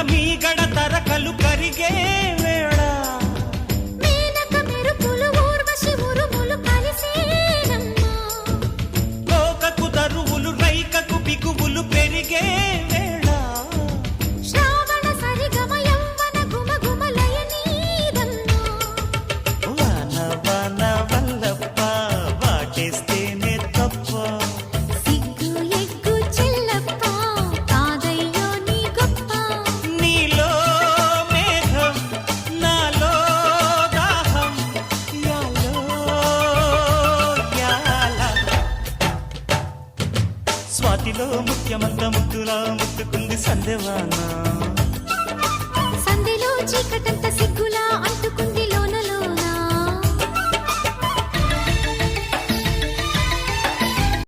మీగడ తరకలు కరిగే వేళ మేనక మెరుపులు ఊర్వశి ఉరుములు కలిసేనమ్మా కోకకు దరువులు రైకకు బిగువులు పెరిగే వేళ శ్రావణ సరిగమ యవ్వన గుమగుమలయ నీదమ్మా వాన వాన వల్లప్ప వాటేస్తేనే తప్ప సిగ్గు ఎగ్గు చెల్లప్ప కాదయ్యో నీ గొప్ప నీలో మేఘం నాలో దాహం యాలో యాల స్వాతిలో ముఖ్యమంత ముద్దులా ముట్టుకుంది సందేవాన సంధిలో చీకటంత సిగ్గుల